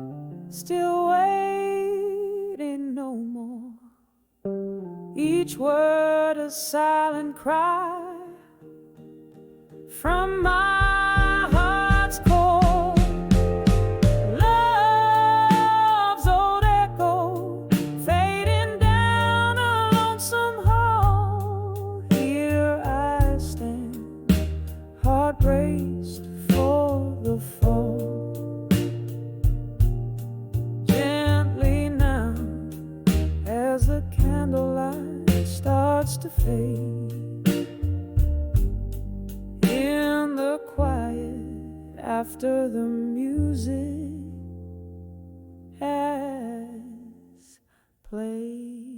Speaker 3: still waiting no more. Each word a silent cry from my heart's core. Love's old echo fading down a lonesome hall. Here I stand, heart braced for the fall. Gently now, as the candlelight starts to fade, in the quiet after the music has played.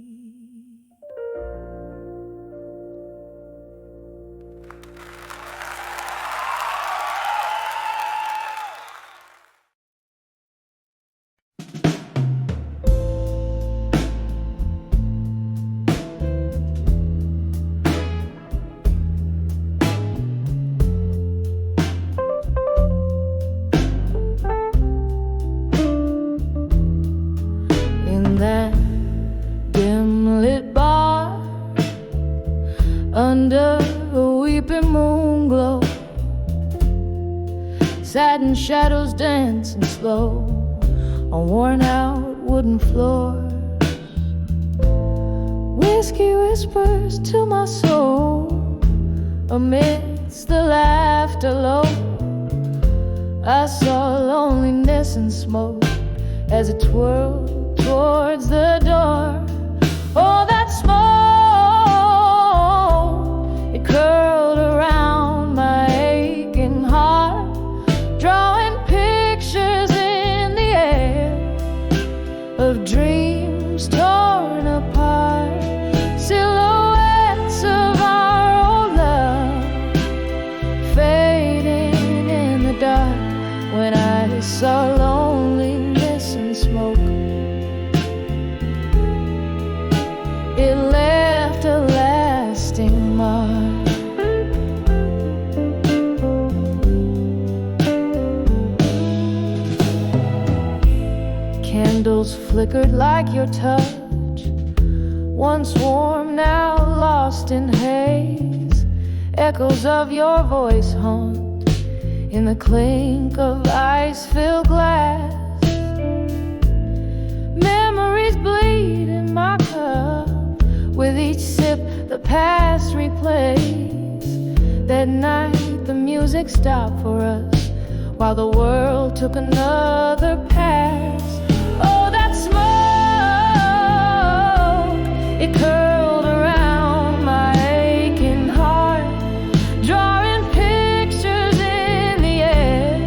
Speaker 1: In that dim lit bar, under a weeping moon glow, satin shadows dancing slow on worn out wooden floors. Whiskey whispers to my soul amidst the laughter low. I saw loneliness and smoke as it twirled towards the door. Oh, that smoke, it curled around my aching heart, drawing pictures dark when I saw loneliness and smoke. It left a lasting mark. Candles flickered like your touch, once warm, now lost in haze. Echoes of your voice haunt in the clink of ice-filled glass. Memories bleed in my cup, with each sip the past replays. That night the music stopped for us, while the world took another pass. Oh, that smoke, it curled around my aching heart, drawing pictures in the air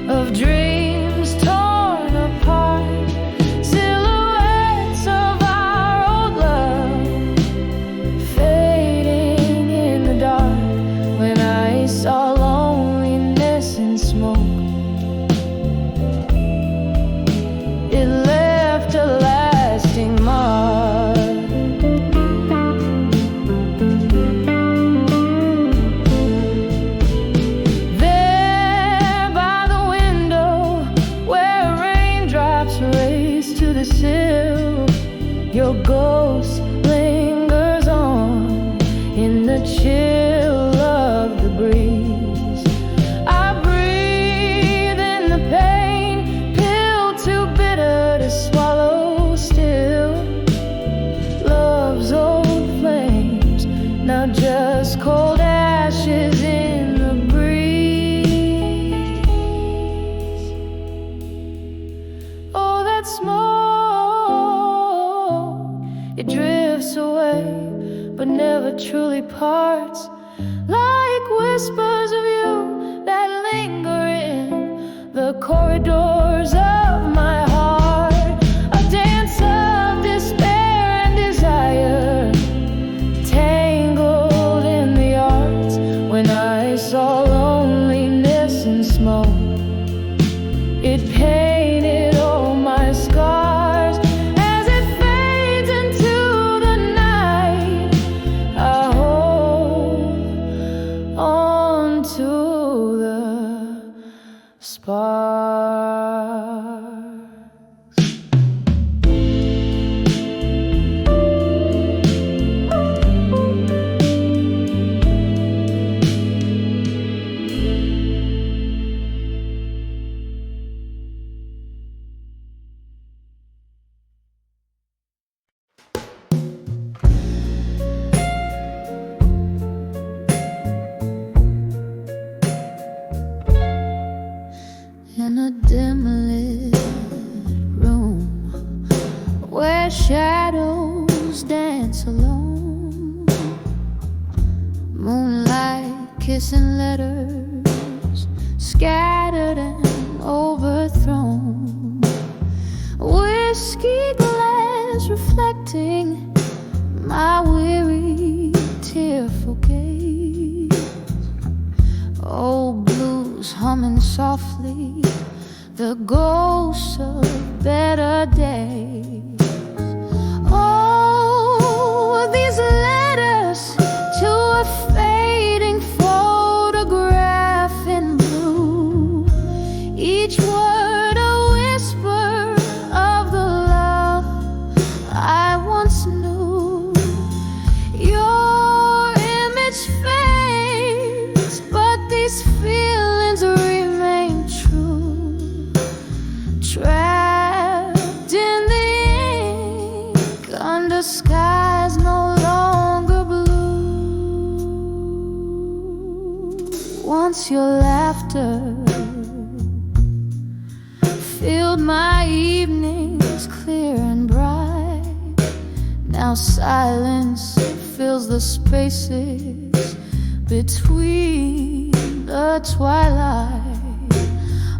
Speaker 1: of dreams torn apart, silhouettes of our old love fading in the dark when I saw loneliness and smoke. It left a lasting mark. There by the window where raindrops race to the sill, your ghost lingers on in the chill of the breeze. I breathe in the pain, pill too bitter to swallow still. Love's old flames, now just cold ashes in the breeze. Oh, that smoke, it drifts away, but never truly parts, like whispers of you that linger in the corridors of my heart. A dance of despair and desire, tangled in the arts when I saw loneliness and smoke. It painted all my scars as it fades into the night. I hold on to the sparks. In a dim lit room where shadows dance alone, moonlight kissing letters scattered and overthrown, whiskey glass reflecting my weary tearful gaze. Old blues humming softly, the ghosts of better days. Oh, these letters to a fading photograph in blue, each word a whisper of the love I once knew. Your image fades, but these feelings remain true, trapped in the ink under skies no longer blue. Once your laughter filled my evenings clear and bright, now silence fills the spaces between the twilight.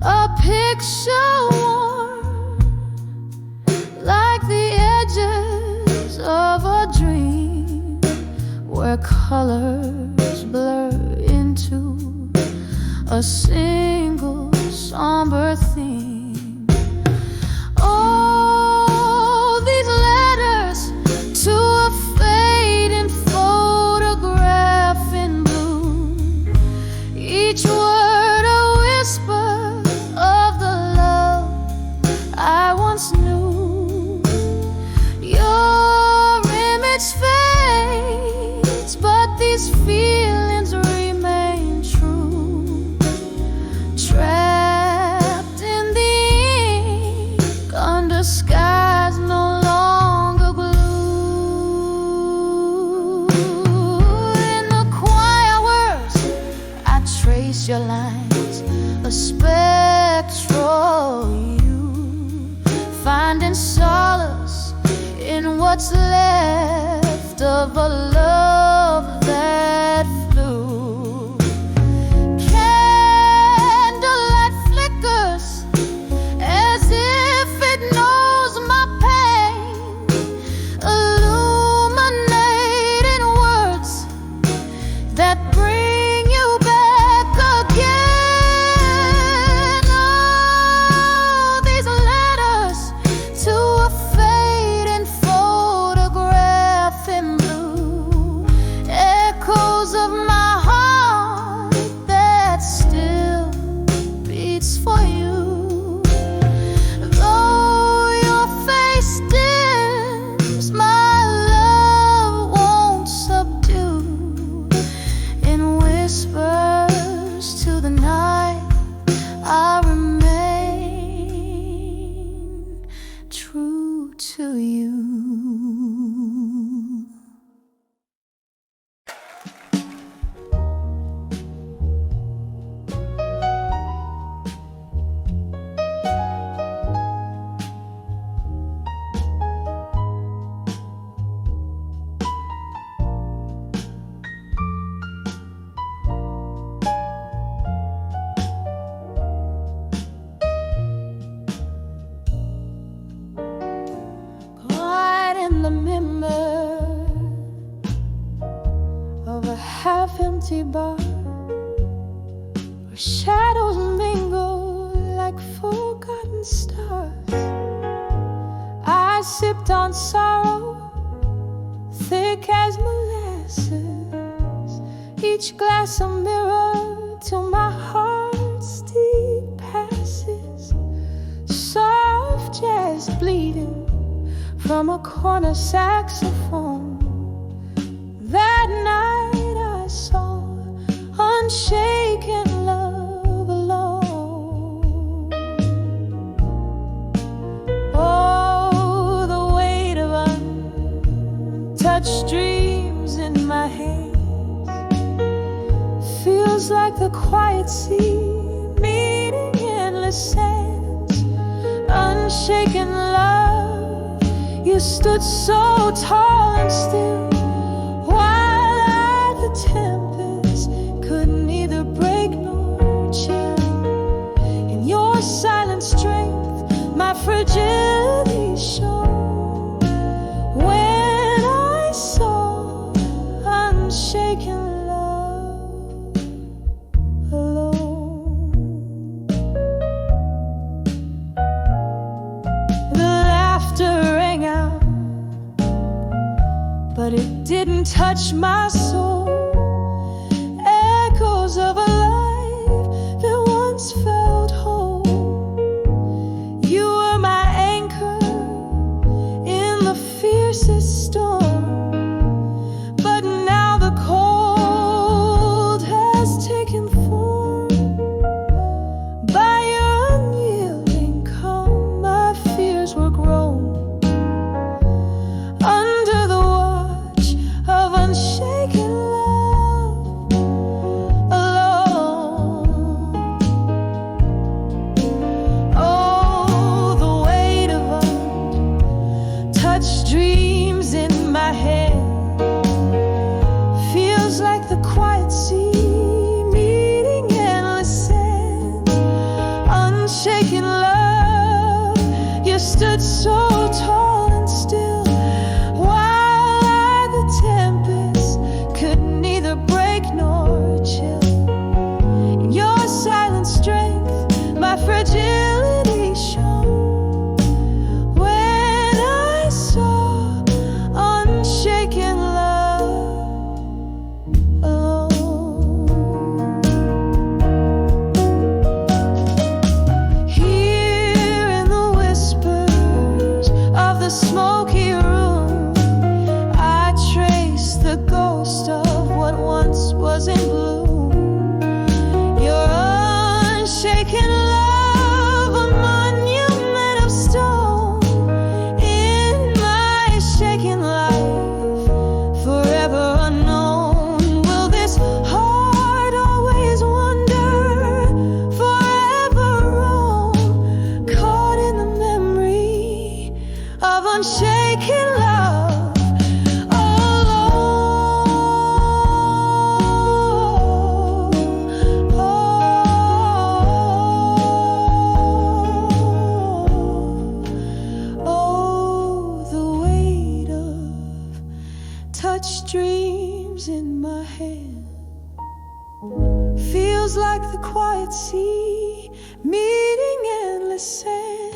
Speaker 1: A picture worn like the edges of a dream, where colors blur into a single somber theme. Oh, these letters to a fading photograph in bloom, each word a whisper of the love I once knew. Your image fades, but these feelings remain true. Trapped in the ink under skies no longer blue. In the quiet words I trace your lines, a spectral you, finding solace in what's left of a love that flew. Candlelight flickers as if it knows my pain, illuminating words that bring you back again. Oh, these letters to a fading photograph in blue, echoes of my heart that still beats for you. Though your face dims, my love won't subdue. In whispers to the night, I remain true to you. Quiet in the memory of a half-empty bar, where shadows mingle like forgotten stars. I sipped on sorrow, thick as molasses, each glass a mirror to my heart's deep passes. Soft jazz bleeding from a corner saxophone. That night I saw unshaken love alone. Oh, the weight of untouched dreams in my hands feels like the quiet sea meeting endless sands. Unshaken love, you stood so tall and still, while I, the tempest, could neither break nor chill. In your silent strength, my fragility shone when I saw unshaken love alone. The laughter rang out, but it didn't touch my soul. Echoes of a life that once felt whole. You were my anchor in the fiercest storm, but now the cold has taken form. By your unyielding calm, my fears were grown. Under the watch of unshaken love,
Speaker 3: the quiet sea, meeting endless sand.